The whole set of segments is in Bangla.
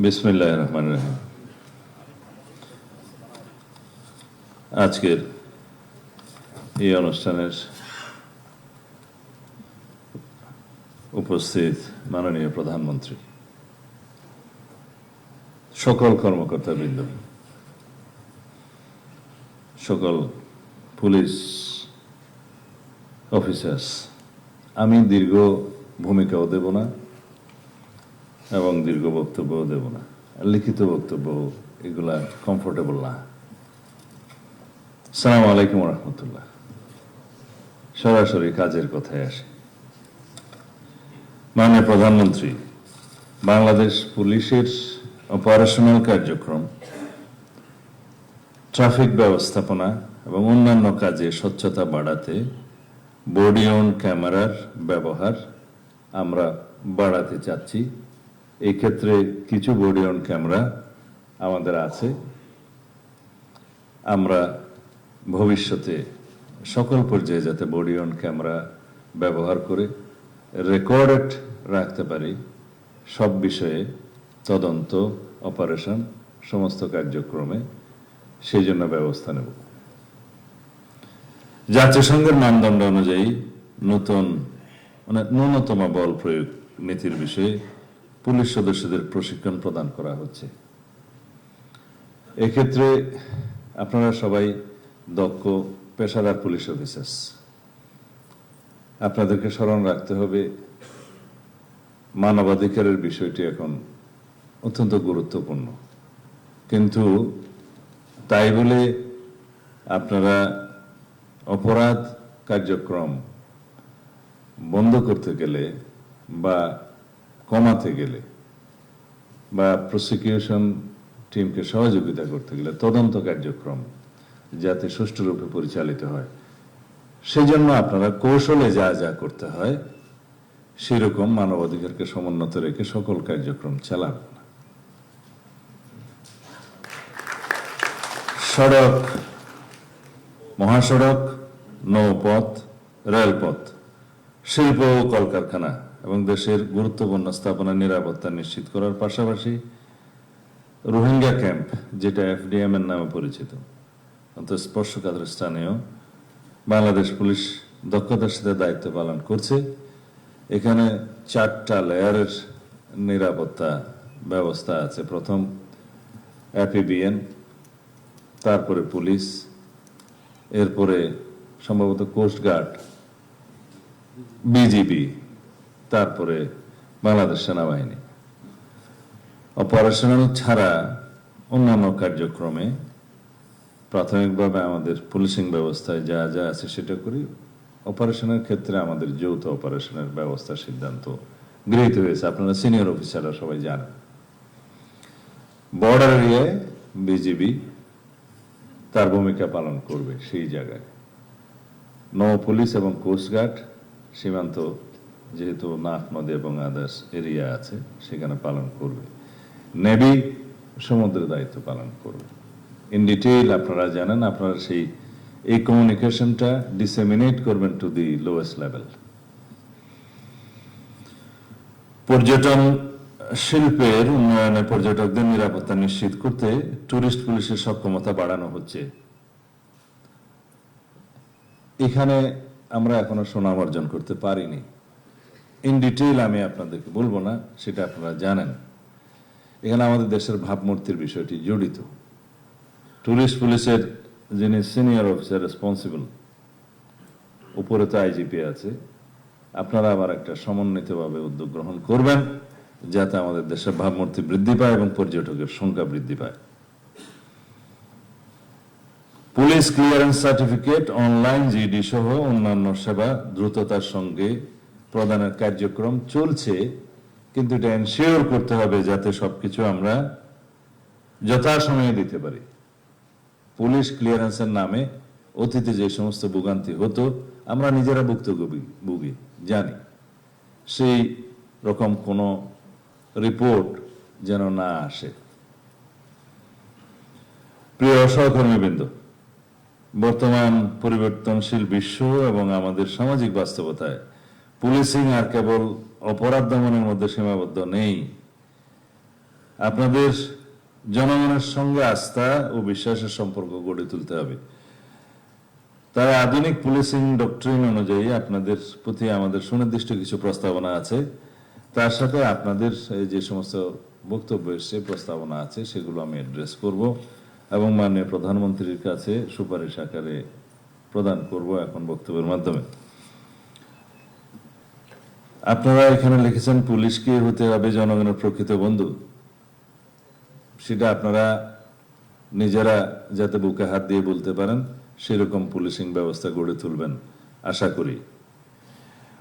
বিসমিল্লাহির রহমানির রহিম। আজকের এই অনুষ্ঠানের উপস্থিত মাননীয় প্রধানমন্ত্রী, সকল কর্মকর্তাবৃন্দ, সকল পুলিশ অফিসার্স, আমি দীর্ঘ ভূমিকাও দেব না এবং দীর্ঘ বক্তব্যও দেব না। লিখিত বক্তব্য এগুলা কমফোর্টেবল না। আসসালামু আলাইকুম রহমতুল্লাহ। সরাসরি কাজের কথায় আসে। মাননীয় প্রধানমন্ত্রী, বাংলাদেশ পুলিশের অপারেশনাল কার্যক্রম, ট্রাফিক ব্যবস্থাপনা এবং অন্যান্য কাজে স্বচ্ছতা বাড়াতে বডি অন ক্যামেরার ব্যবহার আমরা বাড়াতে চাচ্ছি। এই ক্ষেত্রে কিছু বডি অন ক্যামেরা আমাদের আছে। আমরা ভবিষ্যতে সকল পর্যায়ে যাতে বডি অন ক্যামেরা ব্যবহার করে রেকর্ডেড রাখতে পারি, সব বিষয়ে তদন্ত, অপারেশন, সমস্ত কার্যক্রমে সেই জন্য ব্যবস্থা নেব। জাতিসংঘের মানদণ্ড অনুযায়ী ন্যূনতম বল প্রয়োগ নীতির বিষয়ে পুলিশ সদস্যদের প্রশিক্ষণ প্রদান করা হচ্ছে। এক্ষেত্রে আপনারা সবাই দক্ষ পেশাদার পুলিশ অফিসার্স। আপনাদেরকে স্মরণ রাখতে হবে, মানবাধিকারের বিষয়টি এখন অত্যন্ত গুরুত্বপূর্ণ। কিন্তু তাই বলে আপনারা অপরাধ কার্যক্রম বন্ধ করতে গেলে বা কমাতে গেলে বা প্রসিকিউশন টিমকে সহযোগিতা করতে গেলে তদন্ত কার্যক্রম যাতে সুষ্ঠুরূপে পরিচালিত হয়, সেই জন্য আপনারা কৌশলে যা যা করতে হয় সেরকম মানবাধিকারকে সমুন্নত রেখে সকল কার্যক্রম চালান। সড়ক, মহাসড়ক, নৌপথ, রেলপথ, শিল্প ও কলকারখানা এবং দেশের গুরুত্বপূর্ণ স্থাপনা নিরাপত্তা নিশ্চিত করার পাশাপাশি রোহিঙ্গা ক্যাম্প, যেটা এফডিএম এর নামে পরিচিত, স্পর্শকাতর স্থানেও বাংলাদেশ পুলিশ দক্ষতার সাথে দায়িত্ব পালন করছে। এখানে 4টা লেয়ারের নিরাপত্তা ব্যবস্থা আছে। প্রথম এপিবিএন, তারপরে পুলিশ, এরপরে সম্ভবত কোস্টগার্ড, বিজিবি, তারপরে বাংলাদেশ সেনাবাহিনী। অপারেশনাল ছাড়া অন্যান্য কার্যক্রমে প্রাথমিকভাবে আমাদের পুলিশিং ব্যবস্থায় যা যা আছে সেটা করি। অপারেশনের ক্ষেত্রে আমাদের যৌথ অপারেশনের ব্যবস্থার সিদ্ধান্ত গৃহীত হয়েছে, আপনারা সিনিয়র অফিসাররা সবাই জানেন। বর্ডার এরিয়ায় বিজিবি তার ভূমিকা পালন করবে সেই জায়গায়। নৌ পুলিশ এবং কোস্টগার্ড সীমান্ত, যেহেতু নাফ নদী এবং আদার্স এরিয়া আছে, সেখানে পালন করবে। নেভি সমুদ্রের দায়িত্ব পালন করবে। ইন ডিটেইল আপনারা জানেন, আপনারা এই কমিউনিকেশনটা ডিসেমিনেট করবেন টু দি লোয়েস্ট লেভেল। পর্যটন শিল্পের উন্নয়নে পর্যটকদের নিরাপত্তা নিশ্চিত করতে টুরিস্ট পুলিশের সক্ষমতা বাড়ানো হচ্ছে। এখানে আমরা এখনো সুনাম অর্জন করতে পারিনি। ইন ডিটেইল আমি আপনাদেরকে বলবো না, সেটা আপনারা জানেন। এখানে আমাদের দেশের ভাবমূর্তির বিষয়টি জড়িত। টুরিস্ট পুলিশের যিনি সিনিয়র অফিসার রেসপন্সিবল, উপরে তো আইজিপি আছে, আপনারা আবার একটা সমন্বিতভাবে উদ্যোগ গ্রহণ করবেন যাতে আমাদের দেশের ভাবমূর্তি বৃদ্ধি পায় এবং পর্যটকের সংখ্যা বৃদ্ধি পায়। Police clearance certificate, online GD সহ অন্যান্য সেবা দ্রুততার সঙ্গে প্রদানের কার্যক্রম চলছে, কিন্তু এটা এনশিওর করতে হবে যাতে সবকিছু আমরা যথাসময়ে দিতে পারি। পুলিশ ক্লিয়ারেন্সের নামে অতীতে যে সমস্ত ভোগান্তি হতো, আমরা নিজেরা ভুগি জানি, সেই রকম কোনো রিপোর্ট যেন না আসে। প্রিয় সহকর্মীবৃন্দ, বর্তমান পরিবর্তনশীল বিশ্ব এবং আমাদের সামাজিক বাস্তবতায় পুলিশিং আর কেবল অপরাধ দমনের মধ্যে সীমাবদ্ধ নেই। আপনাদের জনগণের সঙ্গে আস্থা ও বিশ্বাসের সম্পর্ক গড়ে তুলতে হবে। তাই আধুনিক পুলিশিং ডক্ট্রিন অনুযায়ী আপনাদের প্রতি আমাদের সুনির্দিষ্ট কিছু প্রস্তাবনা আছে। তার সাথে আপনাদের যে সমস্ত বক্তব্য এসছে, প্রস্তাবনা আছে, সেগুলো আমি অ্যাড্রেস করব এবং মাননীয় প্রধানমন্ত্রীর কাছে সুপারিশ আকারে প্রদান করব এখন বক্তব্যের মাধ্যমে। আপনারা এখানে লিখেছেন পুলিশকে হতে হবে জনগণের প্রকৃত বন্ধু। সেটা আপনারা নিজেরা যাতে বুকে হাত দিয়ে বলতে পারেন সেরকম পুলিশিং ব্যবস্থা গড়ে তুলবেন আশা করি।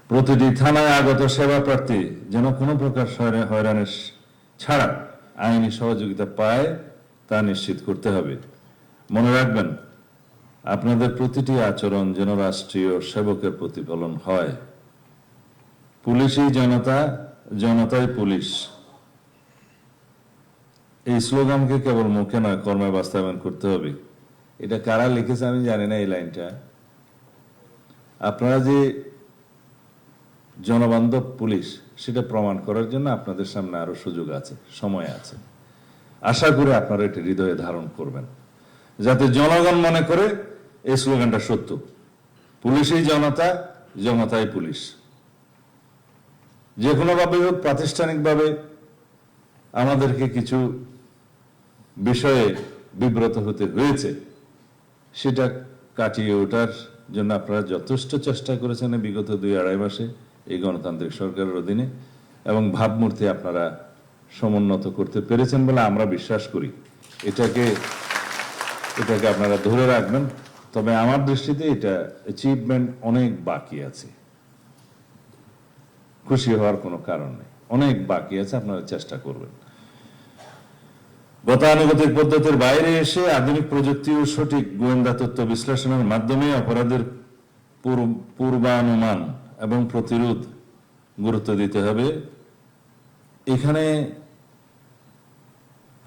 প্রতিটি থানায় আগত সেবা প্রার্থী যেন কোনো প্রকার হয়রানির ছাড়া আইনি সহযোগিতা পায় তা নিশ্চিত করতে হবে। মনে রাখবেন, আপনাদের প্রতিটি আচরণ যেন রাষ্ট্রীয় সেবকের প্রতিফলন হয়। পুলিশই জনতা, জনতাই পুলিশ, এই স্লোগানকে কেবল মুখে নয় কর্মে বাস্তবায়ন করতে হবে। এটা কারা লিখেছে আমি জানি না এই লাইনটা। আপনারা যে জনবান্ধব পুলিশ সেটা প্রমাণ করার জন্য আপনাদের সামনে আরো সুযোগ আছে, সময় আছে। আশা করি আপনারা এটি হৃদয়ে ধারণ করবেন, যাতে জনগণ মনে করে এই স্লোগানটা সত্য। পুলিশই জনতা, জনতাই পুলিশ। যে কোনো ভাবে হোক প্রাতিষ্ঠানিকভাবে আমাদেরকে কিছু বিষয়ে বিব্রত হতে হয়েছে, সেটা কাটিয়ে ওঠার জন্য আপনারা যথেষ্ট চেষ্টা করেছেন বিগত 2-2.5 মাসে এই গণতান্ত্রিক সরকারের অধীনে, এবং ভাবমূর্তি আপনারা সমুন্নত করতে পেরেছেন বলে আমরা বিশ্বাস করি। এটাকে আপনারা ধরে রাখবেন। তবে আমার দৃষ্টিতে এটা অ্যাচিভমেন্ট অনেক বাকি আছে, খুশি হওয়ার কোনো কারণ নেই, অনেক বাকি আছে, আপনারা চেষ্টা করবেন। গতানুগতিক পদ্ধতির বাইরে এসে আধুনিক প্রযুক্তি ও সঠিক গোয়েন্দা তথ্য বিশ্লেষণের মাধ্যমে অপরাধের পূর্বানুমান এবং প্রতিরোধ গুরুত্ব দিতে হবে। এখানে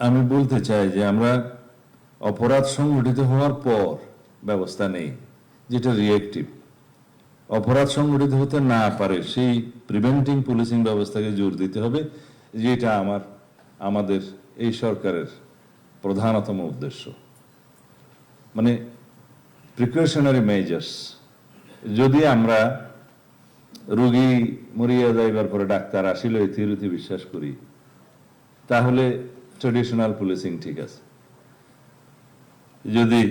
আমি বলতে চাই যে আমরা অপরাধ সংঘটিত হওয়ার পর ব্যবস্থা নেই, যেটা রিয়েক্টিভ। অপরাধ সংঘটিত হতে না পারে সেই প্রিভেন্টিং পুলিশিং ব্যবস্থাকে জোর দিতে হবে, যেটা আমাদের এই সরকারের প্রধানতম উদ্দেশ্য। মানে প্রিকশনারি মেজার্স। যদি আমরা রোগী মরিয়া যাইবার পরে ডাক্তার আসিল এই থিওরিতে বিশ্বাস করি, তাহলে ট্রেডিশনাল পুলিশিং ঠিক আছে। যদি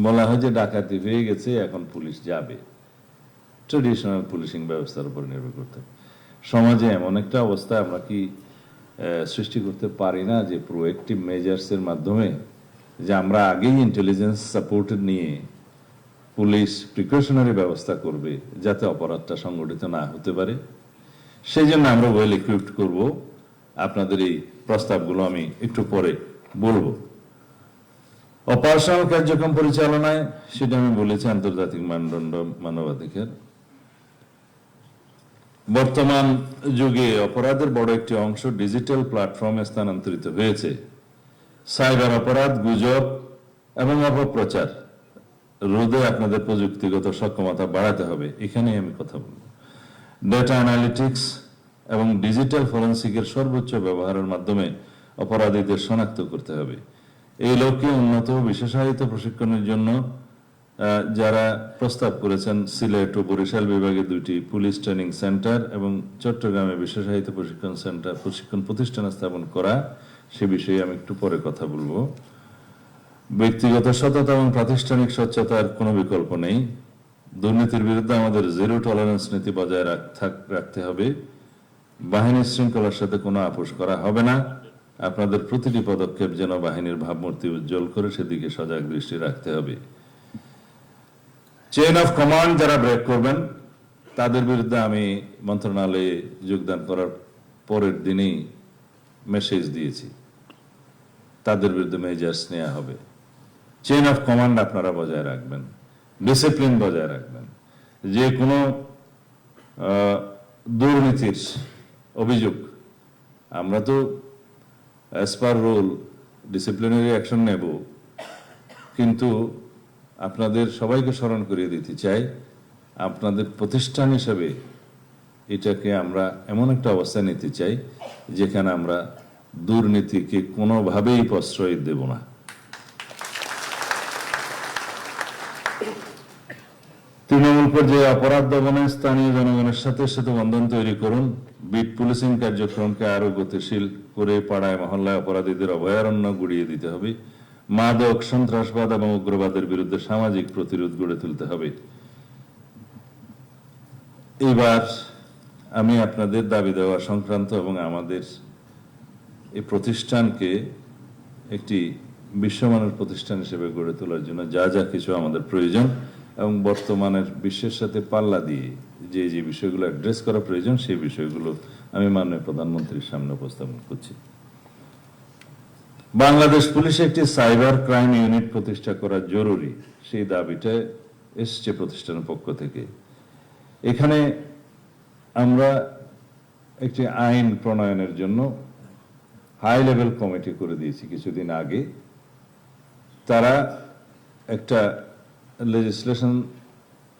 বলা হয় যে ডাকাতি হয়ে গেছে এখন পুলিশ যাবে, ট্রেডিশনাল পুলিশিং ব্যবস্থার উপর নির্ভর করতে হবে। সমাজে এমন একটা অবস্থা আমরা কি সৃষ্টি করতে পারি না যে প্রোঅ্যাক্টিভ মেজার্সের মাধ্যমে, যে আমরা আগেই ইন্টেলিজেন্স সাপোর্টেড নিয়ে পুলিশ প্রিকশনারি ব্যবস্থা করবে যাতে অপরাধটা সংগঠিত না হতে পারে। সেই জন্য আমরা ওয়েল ইকুইপড করব। আপনাদের এই প্রস্তাবগুলো আমি একটু পরে বলবো। অপারেশনাল কার্যক্রম পরিচালনায়, সেটা আমি বলেছি, আন্তর্জাতিক মানদণ্ড মানবাধিকার। বর্তমান যুগে অপরাধের বড় একটি অংশ ডিজিটাল প্ল্যাটফর্মে স্থানান্তরিত হয়েছে। সাইবার অপরাধ, গুজব এবং অপপ্রচার রোধে আপনাদের প্রযুক্তিগত সক্ষমতা বাড়াতে হবে। এখানেই আমি কথা বলবো। ডেটা অ্যানালিটিক্স এবং ডিজিটাল ফরেনসিকের সর্বোচ্চ ব্যবহারের মাধ্যমে অপরাধীদের শনাক্ত করতে হবে। এই লক্ষ্যে উন্নত বিশেষায়িত প্রশিক্ষণের জন্য যারা প্রস্তাব করেছেন, সিলেট ও বরিশাল বিভাগে 2টি পুলিশ ট্রেনিং সেন্টার এবং চট্টগ্রামে বিশেষায়িত প্রশিক্ষণ প্রতিষ্ঠান স্থাপন করা, সে বিষয়ে আমি একটু পরে কথা বলবো। ব্যক্তিগত সততা এবং প্রাতিষ্ঠানিক স্বচ্ছতার কোনো বিকল্প নেই। দুর্নীতির বিরুদ্ধে আমাদের জিরো টলারেন্স নীতি বজায় রাখতে হবে। বাহিনীর শৃঙ্খলার সাথে কোনো আপোষ করা হবে না। আপনাদের প্রতিটি পদক্ষেপ যেন বাহিনীর ভাবমূর্তি উজ্জ্বল করে, সেদিকে সজাগ দৃষ্টি রাখতে হবে। চেইন অফ কমান্ড যারা ব্রেক করবেন তাদের বিরুদ্ধে আমি মন্ত্রণালয়ে যোগদান করার পরের দিনেই মেসেজ দিয়েছি, তাদের বিরুদ্ধে মেজার্স নেওয়া হবে। চেইন অফ কমান্ড আপনারা বজায় রাখবেন, ডিসিপ্লিন বজায় রাখবেন। যে কোনো দুর্নীতির অভিযোগ আমরা তো as per rule disciplinary action নেব, কিন্তু আপনাদের সবাইকে স্মরণ করিয়ে দিতে চাই, আপনাদের প্রতিষ্ঠান হিসেবে এটাকে আমরা এমন একটা অবস্থায় নিতে চাই যেখানে আমরা দুর্নীতিকে কোনোভাবেই প্রশ্রয় দেব না। তৃণমূল পর্যায়ে অপরাধ দমনে স্থানীয় জনগণের সাথে সেতুবন্ধন তৈরি করুন। বিট পুলিশিং কার্যক্রমকে আরো গতিশীল করে পাড়ায় মহল্লায় অপরাধীদের অভয়ারণ্য গুড়িয়ে দিতে হবে। মাদক, সন্ত্রাসবাদ এবং উগ্রবাদের বিরুদ্ধে সামাজিক প্রতিরোধ গড়ে তুলতে হবে। এবার আমি আপনাদের দাবি দেওয়া সংক্রান্ত এবং আমাদের এই প্রতিষ্ঠানকে একটি বিশ্বমানের প্রতিষ্ঠান হিসেবে গড়ে তোলার জন্য যা যা কিছু আমাদের প্রয়োজন এবং বর্তমানের বিশ্বের সাথে পাল্লা দিয়ে যে যে বিষয়গুলো অ্যাড্রেস করা প্রয়োজন সেই বিষয়গুলো আমি মাননীয় প্রধানমন্ত্রীর সামনে উপস্থাপন করছি। বাংলাদেশ পুলিশে একটি সাইবার ক্রাইম ইউনিট প্রতিষ্ঠা করা জরুরি, সেই দাবিটা এসছে প্রতিষ্ঠানের পক্ষ থেকে। এখানে আমরা একটি আইন প্রণয়নের জন্য হাই লেভেল কমিটি করে দিয়েছি কিছুদিন আগে। তারা একটা লেজিসলেশন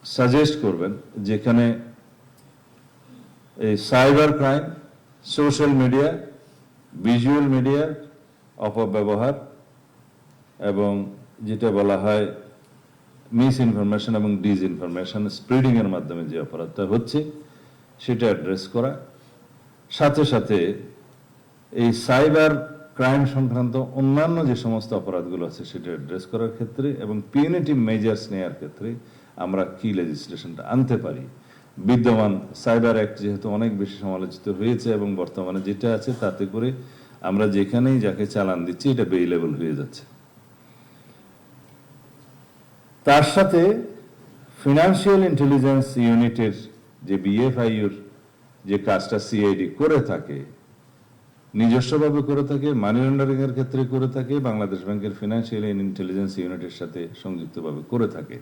সাজেস্ট করবেন যেখানে এই cyber crime, social media, visual মিডিয়ার অপব্যবহার এবং যেটা বলা হয় মিস ইনফরমেশন এবং ডিসইনফরমেশন স্প্রেডিং এর মাধ্যমে যে অপরাধটা হচ্ছে সেটা অ্যাড্রেস করা, সাথে সাথে এই সাইবার ক্রাইম সংক্রান্ত অন্যান্য যে সমস্ত অপরাধগুলো আছে সেটা অ্যাড্রেস করার ক্ষেত্রে এবং পিউনিটিভ মেজার্স নেওয়ার ক্ষেত্রে আমরা কি লেজিসলেশনটা আনতে পারি। বিদ্যমান সাইবার অ্যাক্ট যেহেতু অনেক বেশি সমালোচিত হয়েছে এবং বর্তমানে যেটা আছে তাতে করে আমরা যেখানেই যাকে চালান দিচ্ছি এটা বেইলেবল হয়ে যাচ্ছে। তার সাথে ফিনান্সিয়াল ইন্টেলিজেন্স ইউনিটের যে বিএফআইউর যে কাজটা সিআইডি করে থাকে, নিজস্বভাবে করে থাকে, মানি লন্ডারিং এর ক্ষেত্রে করে থাকে, বাংলাদেশ ব্যাংকের ফিনান্সিয়াল ইন্টেলিজেন্স ইউনিটের সাথে সংযুক্তভাবে করে থাকে।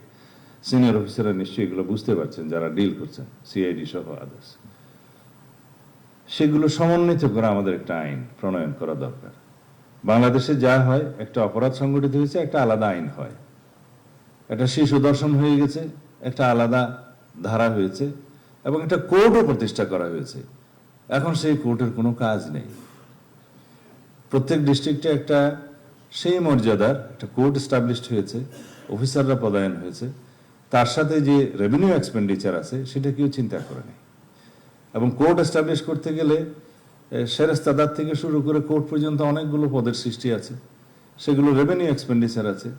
সিনিয়র অফিসাররা নিশ্চয়ই এগুলো বুঝতে পারছেন যারা ডিল করছেন, সিআইডি সহ আদার্স। সেগুলো সমন্বিত করে আমাদের একটা আইন প্রণয়ন করা দরকার। বাংলাদেশে যা হয়, একটা অপরাধ সংগঠিত হয়েছে, একটা আলাদা আইন হয়। একটা শিশু দর্শন হয়ে গেছে, একটা আলাদা ধারা হয়েছে এবং একটা কোর্টও প্রতিষ্ঠা করা হয়েছে। এখন সেই কোর্টের কোনো কাজ নেই। প্রত্যেক ডিস্ট্রিক্টে একটা সেই মর্যাদার একটা কোর্ট এস্টাবলিশড হয়েছে, অফিসাররা পদায়ন হয়েছে, তার সাথে যে রেভিনিউ এক্সপেন্ডিচার আছে সেটা কেউ চিন্তা করে নেই। এবং কোর্ট এস্টাবলিশ করতে গেলে সেরেস্তাদার থেকে শুরু করে কোর্ট পর্যন্ত অনেকগুলো পদের সৃষ্টি আছে, সেগুলো রেভিনিউ এক্সপেন্ডিচার আছে,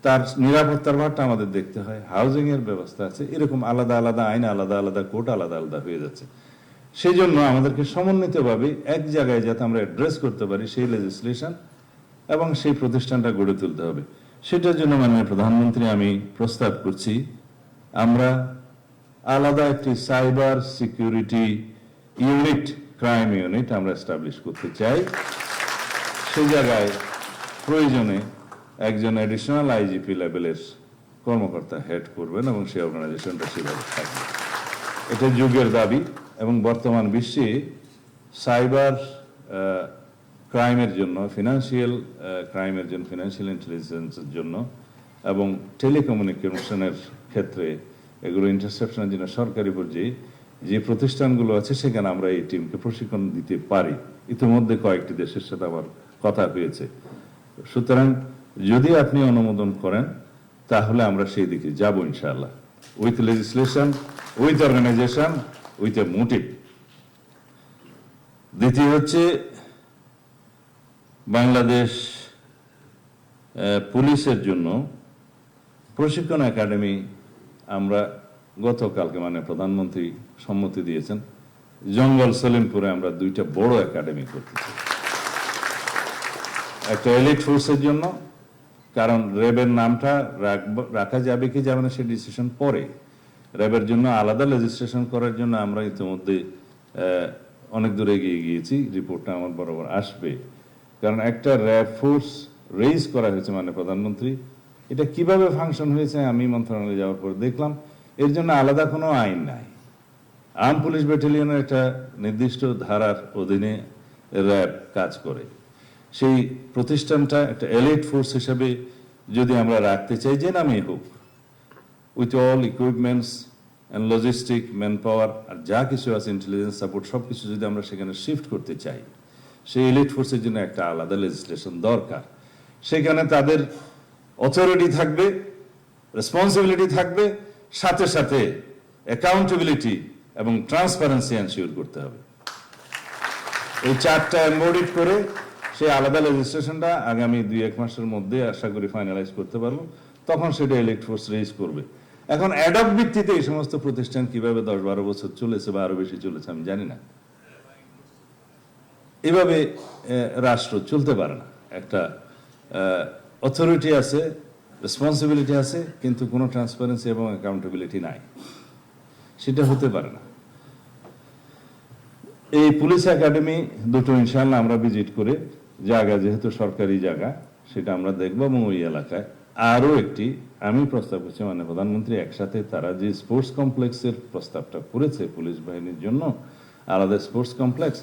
তার নিরাপত্তার ভারটা আমাদের দেখতে হয়, হাউজিং এর ব্যবস্থা আছে, এরকম আলাদা আলাদা আইন, আলাদা আলাদা কোর্ট, আলাদা আলাদা হয়ে যাচ্ছে। সেই জন্য আমাদেরকে সমন্বিতভাবে এক জায়গায় যাতে আমরা অ্যাড্রেস করতে পারি সেই লেজিসলেশন এবং সেই প্রতিষ্ঠানটা গড়ে তুলতে হবে। সেটার জন্য মাননীয় প্রধানমন্ত্রী আমি প্রস্তাব করছি আমরা আলাদা একটি cyber security unit, crime unit আমরা এস্টাবলিশ করতে চাই। সেই জায়গায় প্রয়োজনে একজন অ্যাডিশনাল আইজিপি লেভেলের কর্মকর্তা হেড করবেন এবং সেই অর্গানাইজেশনটা সেভাবে থাকবে। এটা যুগের দাবি এবং বর্তমান বিশ্বে সাইবার ক্রাইমের জন্য, ফিনান্সিয়াল ক্রাইমের জন্য, ফিনান্সিয়াল ইন্টেলিজেন্সের জন্য এবং টেলিকমিউনিকেশনের ক্ষেত্রে এগুলো ইন্টারসেপশনের জন্য সরকারি পর্যায়ে যে প্রতিষ্ঠানগুলো আছে সেখানে আমরা এই টিমকে প্রশিক্ষণ দিতে পারি। ইতিমধ্যে কয়েকটি দেশের সাথে আমার কথা হয়েছে। সুতরাং যদি আপনি অনুমোদন করেন তাহলে আমরা সেই দিকে যাব ইনশাআল্লাহ, with legislation, with organization, with a motive. দ্বিতীয় হচ্ছে বাংলাদেশ পুলিশের জন্য প্রশিক্ষণ একাডেমি আমরা গতকালকে মানে প্রধানমন্ত্রী সম্মতি দিয়েছেন, জঙ্গল সলিমপুরে আমরা দুইটা বড় একাডেমি করতে চাই। একটা এলিট ফোর্সের জন্য, কারণ র্যাবের নামটা রাখা যাবে কি যাবে না সে ডিসিশন পরে। র্যাবের জন্য আলাদা লেজিসলেশন করার জন্য আমরা ইতিমধ্যে অনেক দূরে এগিয়ে গিয়েছি, রিপোর্টটা আমার বরাবর আসবে। কারণ একটা র্যাব ফোর্স রেইজ করা হয়েছে মানে প্রধানমন্ত্রী, এটা কিভাবে ফাংশন হয়েছে আমি মন্ত্রণালয়ে যাওয়ার পর দেখলাম এর জন্য আলাদা কোনো আইন নাই। আর্ম পুলিশ ব্যাটালিয়নের একটা নির্দিষ্ট ধারার অধীনে র্যাব কাজ করে। সেই প্রতিষ্ঠানটা একটা এলিট ফোর্স হিসেবে যদি আমরা রাখতে চাই, যে নামেই হোক, with all equipments logistic, manpower আর যা কিছু আছে, ইন্টেলিজেন্স সাপোর্ট, সব কিছু যদি আমরা সেখানে শিফট করতে চাই, সেই এলিট ফোর্সের জন্য একটা আলাদা লেজিসলেশন দরকার। সেখানে তাদের অথরিটি থাকবে, রেসপন্সিবিলিটি থাকবে, সাথে সাথে অ্যাকাউন্টেবিলিটি এবং ট্রান্সপারেন্সি এনশিওর করতে হবে। এই চারটা এমবডিড করে সেই আলাদা লেজিসলেশনটা আগামী 2-1 মাসের মধ্যে আশা করি ফাইনালাইজ করতে পারবো। তখন সেটা ইলেক্ট ফোর্স রেজ করবে। এখন অ্যাডপ ভিত্তিতে এই সমস্ত প্রতিষ্ঠান কিভাবে 10-12 বছর চলেছে বা আরো বেশি চলেছে আমি জানি না। এভাবে রাষ্ট্র চলতে পারে না। একটা অথরিটি আছে, রেসপন্সিবিলিটি আছে, কিন্তু কোনো ট্রান্সপারেন্সি এবং অ্যাকাউন্টেবিলিটি নাই, সেটা হতে পারে না। এই পুলিশ একাডেমি দুটো ইনশাআল্লাহ আমরা ভিজিট করে, জায়গা যেহেতু সরকারি জায়গা সেটা আমরা দেখবো, এবং ওই এলাকায় আরো একটি আমি প্রস্তাব করছি, মানে প্রধানমন্ত্রী একসাথে তারা যে স্পোর্টস কমপ্লেক্সের প্রস্তাবটা করেছে পুলিশ বাহিনীর জন্য, আলাদা স্পোর্টস কমপ্লেক্স,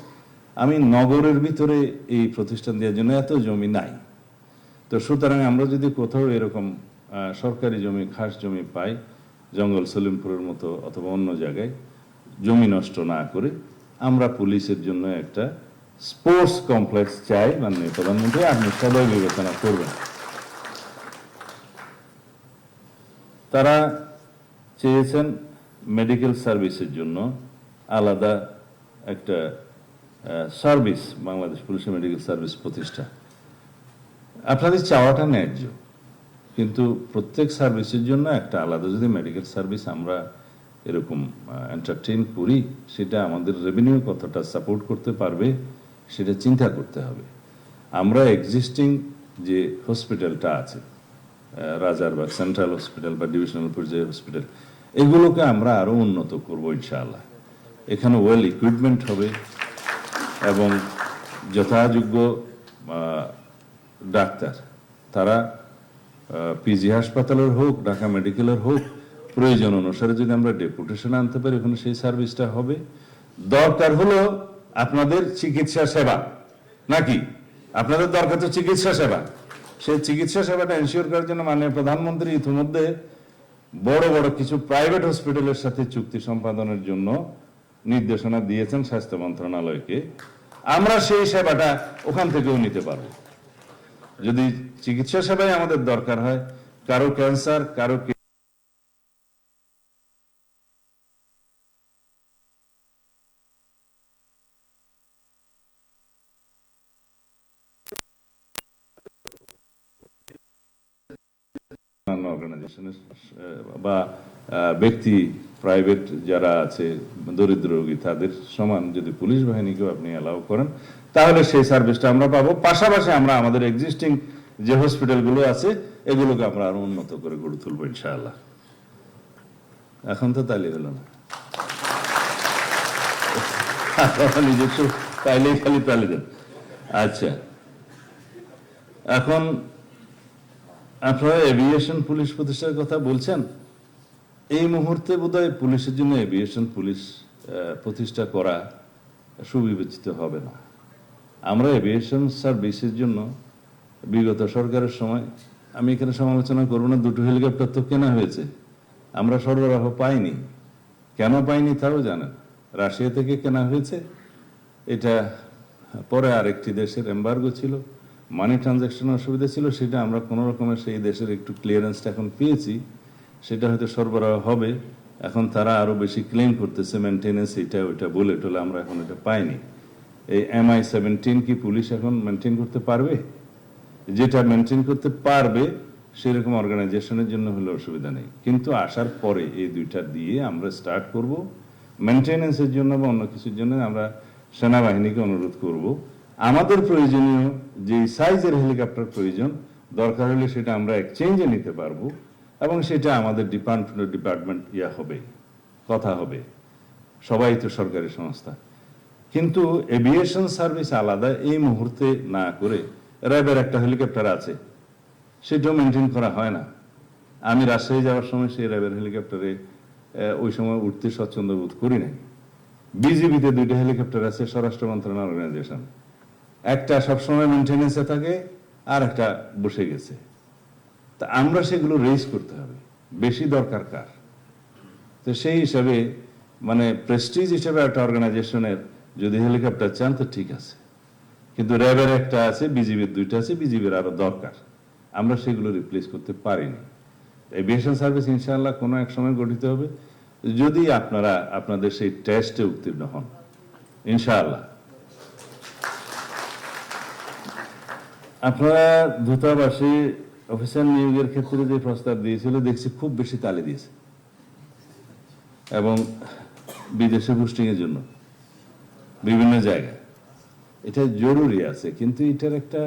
আমি নগরের ভিতরে এই প্রতিষ্ঠান দেওয়ার জন্য এত জমি নাই। তো সুতরাং আমরা যদি কোথাও এরকম সরকারি জমি, খাস জমি পাই, জঙ্গল সলিমপুরের মতো অথবা অন্য জায়গায়, জমি নষ্ট না করে আমরা পুলিশের জন্য একটা স্পোর্টস কমপ্লেক্স চাই। মাননীয় প্রধানমন্ত্রী আপনি সবাই বিবেচনা করবেন। তারা চেয়েছেন মেডিকেল সার্ভিসের জন্য আলাদা একটা সার্ভিস, বাংলাদেশ পুলিশের মেডিকেল সার্ভিস প্রতিষ্ঠা। আপনাদের চাওয়াটা ন্যায্য, কিন্তু প্রত্যেক সার্ভিসের জন্য একটা আলাদা যদি মেডিকেল সার্ভিস আমরা এরকম এন্টারটেইন করি, সেটা আমাদের রেভিনিউ কতটা সাপোর্ট করতে পারবে সেটা চিন্তা করতে হবে। আমরা এক্সিস্টিং যে হসপিটালটা আছে, রাজারবাগ সেন্ট্রাল হসপিটাল বা ডিভিশনাল পর্যায়ের হসপিটাল, এগুলোকে আমরা আরো উন্নত করব ইনশাআল্লাহ। এখানে ওয়েল ইকুইপমেন্ট হবে এবং যথাযোগ্য ডাক্তার, তারা পিজি হাসপাতালের হোক, ঢাকা মেডিকেলের হোক, প্রয়োজন অনুসারে যদি আমরা ডেপুটেশন আনতে পারি ওখানে সেই সার্ভিসটা হবে। দরকার হলো আপনাদের চিকিৎসা সেবা, নাকি আপনাদের দরকার তো চিকিৎসা সেবা, সেই চিকিৎসা সেবাটা এনশিওর করার জন্য মাননীয় প্রধানমন্ত্রী ইতিমধ্যে বড় বড় কিছু প্রাইভেট হসপিটালের সাথে চুক্তি সম্পাদনের জন্য নির্দেশনা দিয়েছেন স্বাস্থ্য মন্ত্রণালয়কে। আমরা সেই সেবাটা ওখান থেকেও নিতে পারবো। যদি চিকিৎসা সেবায় আমাদের দরকার হয়, কারো ক্যান্সার, কারো অর্গানাইজেশনের বা ব্যক্তি প্রাইভেট যারা আছে দরিদ্র রোগী, তাদের সমান যদি পুলিশ বাহিনীকেও আপনি অ্যালাউ করেন, তাহলে সেই সার্ভিসটা আমরা পাবো। পাশাপাশি আমরা আমাদের এক্সিস্টিং যে হসপিটালগুলো আছে এগুলোকে আমরা আরো উন্নত করে গড়ে তুলবো ইনশাআল্লাহ। এখন তো তাইলে হলো না, নিজস্ব তাইলেই খালি তালে দেন। আচ্ছা, এখন আপনারা এভিয়েশন পুলিশ প্রতিষ্ঠার কথা বলছেন। এই মুহূর্তে বোধহয় পুলিশের জন্য এভিয়েশন পুলিশ প্রতিষ্ঠা করা সুবিবেচিত হবে না। আমরা এভিয়েশন সার্ভিসের জন্য বিগত সরকারের সময়, আমি এখানে সমালোচনা করব না, 2টো হেলিকপ্টার তো কেনা হয়েছে, আমরা সরবরাহ পাইনি। কেন পাইনি তাও জানেন, রাশিয়া থেকে কেনা হয়েছে, এটা পরে আরেকটি দেশের এম্বার্গো ছিল, মানি ট্রানজাকশন অসুবিধা ছিল, সেটা আমরা কোনো রকমের সেই দেশের একটু ক্লিয়ারেন্সটা এখন পেয়েছি, সেটা হয়তো সরবরাহ হবে। এখন তারা আরো বেশি ক্লেম করতেছে মেনটেনেন্স, এটা ওইটা বলে টোলে, আমরা এখন এটা পাইনি। এই MI-17 কি পুলিশ এখন মেনটেন করতে পারবে? যেটা মেনটেন করতে পারবে সেরকম অর্গানাইজেশনের জন্য হলে অসুবিধা নেই, কিন্তু আসার পরে এই দুইটা দিয়ে আমরা স্টার্ট করব। মেনটেনেন্সের জন্য বা অন্য কিছুর জন্য আমরা সেনাবাহিনীকে অনুরোধ করব, আমাদের প্রয়োজনীয় যে সাইজের হেলিকপ্টার প্রয়োজন, দরকার হলে সেটা আমরা এক্সচেঞ্জে নিতে পারবো, এবং সেটা আমাদের ডিপার্টমেন্ট হবে, কথা হবে, সবাই তো সরকারি সংস্থা। কিন্তু এভিয়েশন সার্ভিস আলাদা এই মুহূর্তে না করে, র্যাবের একটা হেলিকপ্টার আছে, সেটাও মেনটেন করা হয় না। আমি রাজশাহী যাওয়ার সময় সেই র্যাবের হেলিকপ্টারে ওই সময় উঠতে স্বচ্ছন্দ বোধ করি নাই। বিজিবিতে 2টা হেলিকপ্টার আছে, স্বরাষ্ট্র মন্ত্রণালয় অর্গানাইজেশন, একটা সবসময় মেনটেনেন্সে থাকে আর একটা বসে গেছে। তা আমরা সেগুলো রেজ করতে হবে, বেশি দরকার কার। তো সেই হিসাবে মানে প্রেস্টিজ হিসেবে একটা অর্গানাইজেশনের যদি হেলিকপ্টার চান তো ঠিক আছে, কিন্তু র্যাবের একটা আছে, বিজিবির 2টা আছে, বিজিবির আরো দরকার। আমরা সেগুলো রিপ্লেস করতে পারিনি। এভিয়েশন সার্ভিস ইনশাআল্লাহ কোনো এক সময় গঠিত হবে, যদি আপনারা আপনাদের সেই টেস্টে উত্তীর্ণ হন ইনশাআল্লাহ। আপনারা দূতাবাসে অফিসার নিয়োগের ক্ষেত্রে যে প্রস্তাব দিয়েছিল দেখছি খুব বেশি তালি দিয়েছে, এবং বিদেশে পোস্টিং এর জন্য বিভিন্ন জায়গায় এটা জরুরি আছে, কিন্তু এটার একটা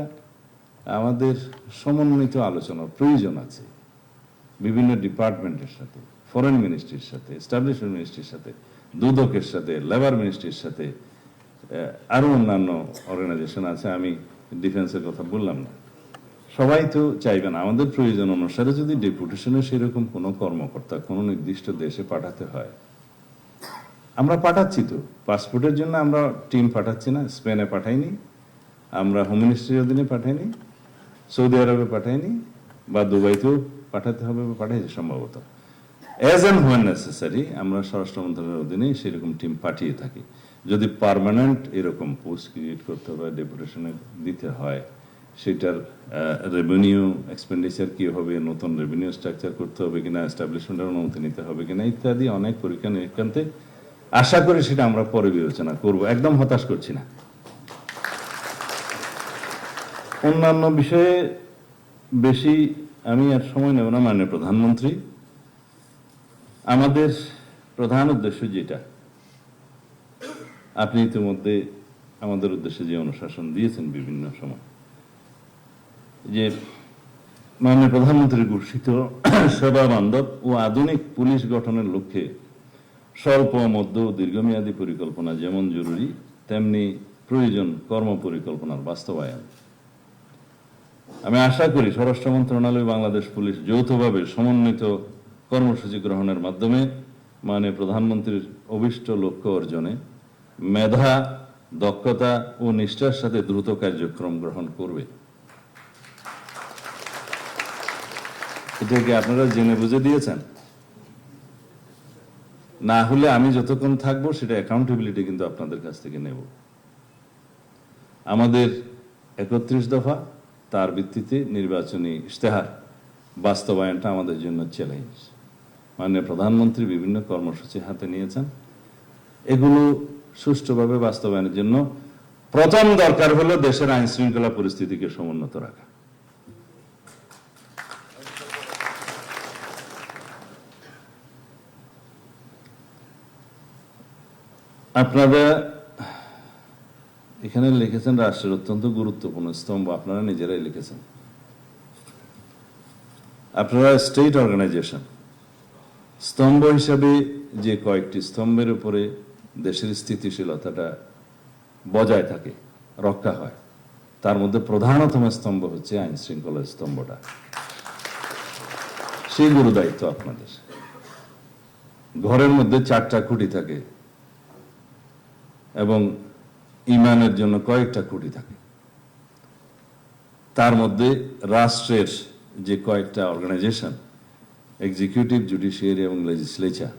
আমাদের সমন্বিত আলোচনার প্রয়োজন আছে বিভিন্ন ডিপার্টমেন্টের সাথে, ফরেন মিনিস্ট্রির সাথে, এস্টাবলিশমেন্ট মিনিস্ট্রির সাথে, দুদকের সাথে, লেবার মিনিস্ট্রির সাথে, আরো অন্যান্য অর্গানাইজেশন আছে, আমি ডিফেন্সের কথা বললাম না। সবাই তো চাইবেন আমাদের প্রয়োজন অনুসারে যদি ডেপুটেশনে সেরকম কোনো কর্মকর্তা কোনো নির্দিষ্ট দেশে পাঠাতে হয়, আমরা পাঠাচ্ছি তো। পাসপোর্টের জন্য আমরা টিম পাঠাচ্ছি না, স্পেনে পাঠাইনি, আমরা হোম মিনিস্ট্রির অধীনে পাঠাইনি, সৌদি আরবে পাঠাইনি, বা দুবাইতেও পাঠাতে হবে বা পাঠাইছি সম্ভবত। অ্যাজ অ্যান্ড হোয়েন নেসেসারি আমরা স্বরাষ্ট্র মন্ত্রণালয়ের অধীনে সেরকম টিম পাঠিয়ে থাকি। যদি পার্মানেন্ট এরকম পোস্ট ক্রিয়েট করতে হবে, ডেপুটেশনে দিতে হয়, সেটার রেভিনিউ এক্সপেন্ডিচার কি হবে, নতুন রেভিনিউ স্ট্রাকচার করতে হবে কিনা, এস্টাবলিশমেন্টের অনুমতি নিতে হবে কিনা ইত্যাদি অনেক পরীক্ষা নিরীক্ষান্তে আশা করি সেটা আমরা পরে বিবেচনা করব, একদম হতাশ করছি না। অন্যান্য বিষয়ে বেশি আমি আর সময় নেব না। মাননীয় প্রধানমন্ত্রী, আমাদের প্রধান উদ্দেশ্য যেটা আপনি ইতিমধ্যে আমাদের উদ্দেশ্যে যে অনুশাসন দিয়েছেন বিভিন্ন সময়, যে মাননীয় প্রধানমন্ত্রী ঘোষিত সেবা বান্ধব ও আধুনিক পুলিশ গঠনের লক্ষ্যে স্বল্প, মধ্য ও দীর্ঘমেয়াদী পরিকল্পনা যেমন জরুরি, তেমনি প্রয়োজন কর্ম পরিকল্পনার বাস্তবায়ন। আমি আশা করি স্বরাষ্ট্র মন্ত্রণালয় বাংলাদেশ পুলিশ যৌথভাবে সমন্বিত কর্মসূচি গ্রহণের মাধ্যমে মাননীয় প্রধানমন্ত্রীর অভিষ্ট লক্ষ্য অর্জনে মেধা, দক্ষতা ও নিষ্ঠার সাথে দ্রুত কার্যক্রম গ্রহণ করবে। এটাকে আপনারা জেনে বুঝে দিয়েছেন? না হলে আমি যতক্ষণ থাকবো সেটা অ্যাকাউন্টেবিলিটি কিন্তু আপনাদের কাছ থেকে নেব। আমাদের 31 দফা, তার ভিত্তিতে নির্বাচনী ইশতেহার বাস্তবায়নটা আমাদের জন্য চ্যালেঞ্জ। মাননীয় প্রধানমন্ত্রী বিভিন্ন কর্মসূচি হাতে নিয়েছেন, এগুলো সুষ্ঠুভাবে বাস্তবায়নের জন্য প্রথম দরকার হলো দেশের আইন শৃঙ্খলা পরিস্থিতিকে সমুন্নত রাখা। আপনারা এখানে লিখেছেন রাষ্ট্রের অত্যন্ত গুরুত্বপূর্ণ স্তম্ভ, আপনারা নিজেরাই লিখেছেন। আপনারা স্টেট অর্গানাইজেশন, স্তম্ভ হিসাবে যে কয়েকটি স্তম্ভের উপরে দেশের স্থিতিশীলতাটা বজায় থাকে, রক্ষা হয়, তার মধ্যে প্রধানতম স্তম্ভ হচ্ছে আইন শৃঙ্খলার স্তম্ভটা। সেই গুরু দায়িত্ব আপনাদের। ঘরের মধ্যে 4টা খুঁটি থাকে এবং ইমানের জন্য কয়েকটা খুঁটি থাকে, তার মধ্যে রাষ্ট্রের যে কয়েকটা অর্গানাইজেশন, এক্সিকিউটিভ, জুডিশিয়ারি এবং লেজিসলেচার,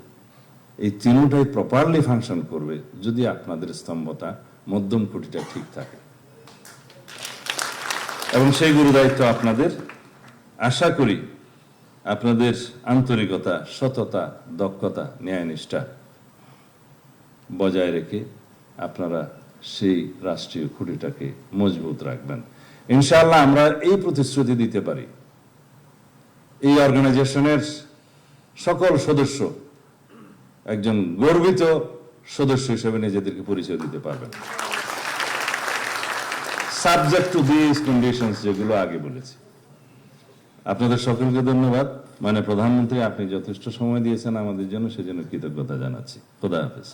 এই তিনটাই প্রপারলি ফাংশন করবে যদি আপনাদের স্তম্ভটা, মধ্যম খুঁটিটা ঠিক থাকে। এবং সেই গুরু দায়িত্ব আপনাদের। আশা করি আপনাদের আন্তরিকতা, সততা, দক্ষতা, ন্যায়নিষ্ঠা বজায় রেখে আপনারা সেই রাষ্ট্রীয় খুঁটিটাকে মজবুত রাখবেন। ইনশাআল্লাহ আমরা এই প্রতিশ্রুতি দিতে পারি, এই অর্গানাইজেশনের সকল সদস্য একজন গর্বিত সদস্য হিসেবে নিজেদেরকে পরিচয় দিতে পারবেন, সাবজেক্ট টু দিস কন্ডিশনস যেগুলো আগে বলেছি। আপনাদের সকলকে ধন্যবাদ। মানে প্রধানমন্ত্রী, আপনি যথেষ্ট সময় দিয়েছেন আমাদের জন্য, সেজন্য কৃতজ্ঞতা জানাচ্ছি। খোদা হাফেজ।